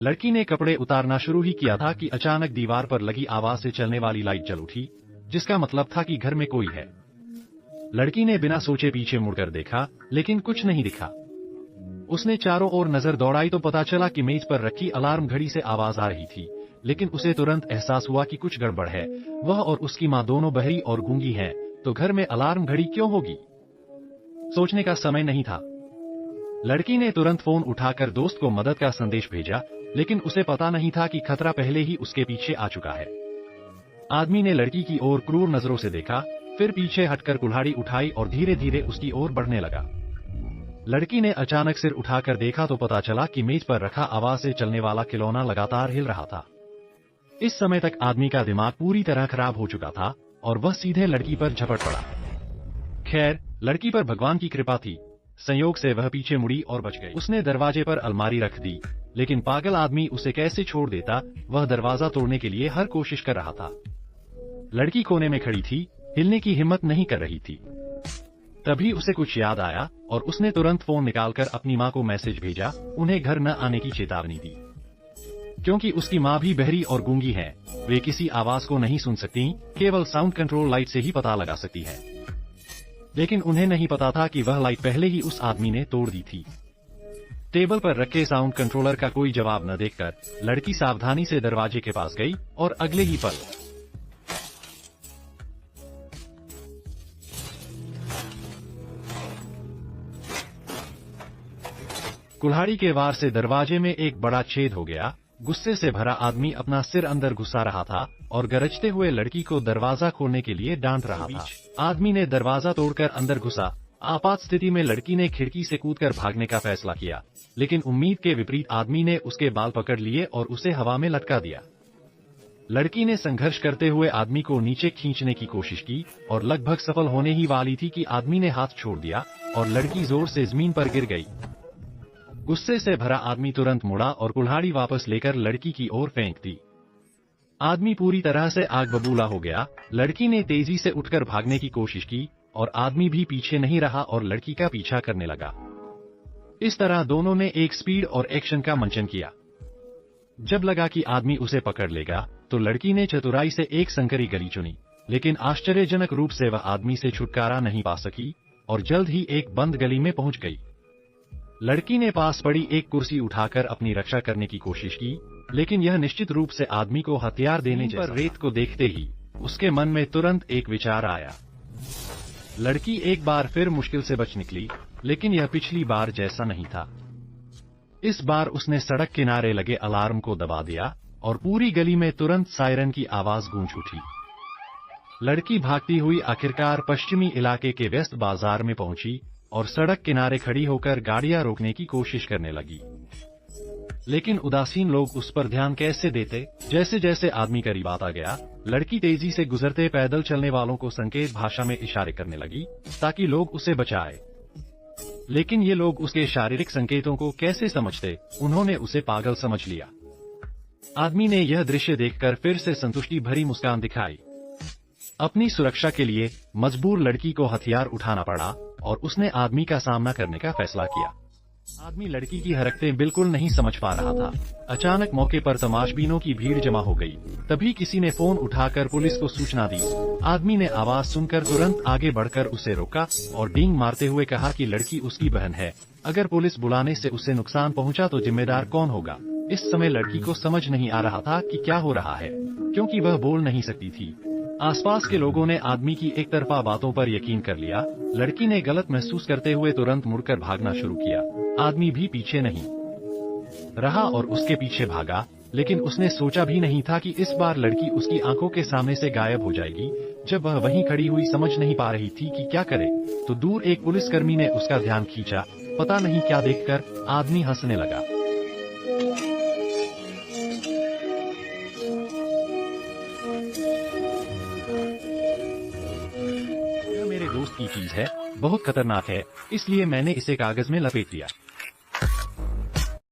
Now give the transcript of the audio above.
लड़की ने कपड़े उतारना शुरू ही किया था कि अचानक दीवार पर लगी आवाज से चलने वाली लाइट जल उठी, जिसका मतलब था कि घर में कोई है। लड़की ने बिना सोचे पीछे मुड़कर देखा, लेकिन कुछ नहीं दिखा। उसने चारों ओर नजर दौड़ाई तो पता चला कि मेज पर रखी अलार्म घड़ी से आवाज आ रही थी, लेकिन उसे तुरंत एहसास हुआ कि कुछ गड़बड़ है। वह और उसकी माँ दोनों बहरी और गूंगी हैं, तो घर में अलार्म घड़ी क्यों होगी? सोचने का समय नहीं था। लड़की ने तुरंत फोन उठाकर दोस्त को मदद का संदेश भेजा, लेकिन उसे पता नहीं था कि खतरा पहले ही उसके पीछे आ चुका है। आदमी ने लड़की की ओर क्रूर नजरों से देखा, फिर पीछे हटकर कुल्हाड़ी उठाई और धीरे धीरे उसकी ओर बढ़ने लगा। लड़की ने अचानक सिर उठाकर देखा तो पता चला कि मेज पर रखा आवाज से चलने वाला खिलौना लगातार हिल रहा था। इस समय तक आदमी का दिमाग पूरी तरह खराब हो चुका था और वह सीधे लड़की पर झपट पड़ा। खैर, लड़की पर भगवान की कृपा थी। संयोग से वह पीछे मुड़ी और बच गई। उसने दरवाजे पर अलमारी रख दी, लेकिन पागल आदमी उसे कैसे छोड़ देता? वह दरवाजा तोड़ने के लिए हर कोशिश कर रहा था। लड़की कोने में खड़ी थी, हिलने की हिम्मत नहीं कर रही थी। तभी उसे कुछ याद आया और उसने तुरंत फोन निकालकर अपनी माँ को मैसेज भेजा, उन्हें घर न आने की चेतावनी दी। क्योंकि उसकी माँ भी बहरी और गूंगी है, वे किसी आवाज को नहीं सुन सकती, केवल साउंड कंट्रोल लाइट से ही पता लगा सकती है। लेकिन उन्हें नहीं पता था कि वह लाइट पहले ही उस आदमी ने तोड़ दी थी। टेबल पर रखे साउंड कंट्रोलर का कोई जवाब न देखकर लड़की सावधानी से दरवाजे के पास गई और अगले ही पल कुल्हाड़ी के वार से दरवाजे में एक बड़ा छेद हो गया। गुस्से से भरा आदमी अपना सिर अंदर घुसा रहा था और गरजते हुए लड़की को दरवाजा खोलने के लिए डांट रहा था। आदमी ने दरवाजा तोड़कर अंदर घुसा। आपात स्थिति में लड़की ने खिड़की से कूदकर भागने का फैसला किया, लेकिन उम्मीद के विपरीत आदमी ने उसके बाल पकड़ लिए और उसे हवा में लटका दिया। लड़की ने संघर्ष करते हुए आदमी को नीचे खींचने की कोशिश की और लगभग सफल होने ही वाली थी कि आदमी ने हाथ छोड़ दिया और लड़की जोर से जमीन पर गिर गई। गुस्से से भरा आदमी तुरंत मुड़ा और कुल्हाड़ी वापस लेकर लड़की की ओर फेंक दी। आदमी पूरी तरह से आग बबूला हो गया। लड़की ने तेजी से उठकर भागने की कोशिश की और आदमी भी पीछे नहीं रहा और लड़की का पीछा करने लगा। इस तरह दोनों ने एक स्पीड और एक्शन का मंचन किया। जब लगा कि आदमी उसे पकड़ लेगा, तो लड़की ने चतुराई से एक संकरी गली चुनी, लेकिन आश्चर्यजनक रूप से वह आदमी से छुटकारा नहीं पा सकी और जल्द ही एक बंद गली में पहुंच गई। लड़की ने पास पड़ी एक कुर्सी उठाकर अपनी रक्षा करने की कोशिश की, लेकिन यह निश्चित रूप से आदमी को हथियार देने पर रेत को देखते ही उसके मन में तुरंत एक विचार आया। लड़की एक बार फिर मुश्किल से बच निकली, लेकिन यह पिछली बार जैसा नहीं था। इस बार उसने सड़क किनारे लगे अलार्म को दबा दिया और पूरी गली में तुरंत सायरन की आवाज गूंज उठी। लड़की भागती हुई आखिरकार पश्चिमी इलाके के व्यस्त बाजार में पहुंची और सड़क किनारे खड़ी होकर गाड़ियां रोकने की कोशिश करने लगी। लेकिन उदासीन लोग उस पर ध्यान कैसे देते? जैसे जैसे आदमी करीब आता गया, लड़की तेजी से गुजरते पैदल चलने वालों को संकेत भाषा में इशारे करने लगी ताकि लोग उसे बचाए। लेकिन ये लोग उसके शारीरिक संकेतों को कैसे समझते? उन्होंने उसे पागल समझ लिया। आदमी ने यह दृश्य देखकर फिर से संतुष्टि भरी मुस्कान दिखाई। अपनी सुरक्षा के लिए मजबूर लड़की को हथियार उठाना पड़ा और उसने आदमी का सामना करने का फैसला किया। आदमी लड़की की हरकतें बिल्कुल नहीं समझ पा रहा था। अचानक मौके पर तमाशबीनों की भीड़ जमा हो गई। तभी किसी ने फोन उठाकर पुलिस को सूचना दी। आदमी ने आवाज सुनकर तुरंत आगे बढ़कर उसे रोका और डींग मारते हुए कहा कि लड़की उसकी बहन है। अगर पुलिस बुलाने से उसे नुकसान पहुंचा तो जिम्मेदार कौन होगा? इस समय लड़की को समझ नहीं आ रहा था कि क्या हो रहा है, क्योंकि वह बोल नहीं सकती थी। आसपास के लोगों ने आदमी की एक तरफा बातों पर यकीन कर लिया। लड़की ने गलत महसूस करते हुए तुरंत मुड़कर भागना शुरू किया। आदमी भी पीछे नहीं रहा और उसके पीछे भागा, लेकिन उसने सोचा भी नहीं था कि इस बार लड़की उसकी आंखों के सामने से गायब हो जाएगी। जब वह वहीं खड़ी हुई समझ नहीं पा रही थी कि क्या करे, तो दूर एक पुलिसकर्मी ने उसका ध्यान खींचा। पता नहीं क्या देखकर आदमी हंसने लगा। यह मेरे दोस्त की चीज है, बहुत खतरनाक है, इसलिए मैंने इसे कागज में लपेट दिया।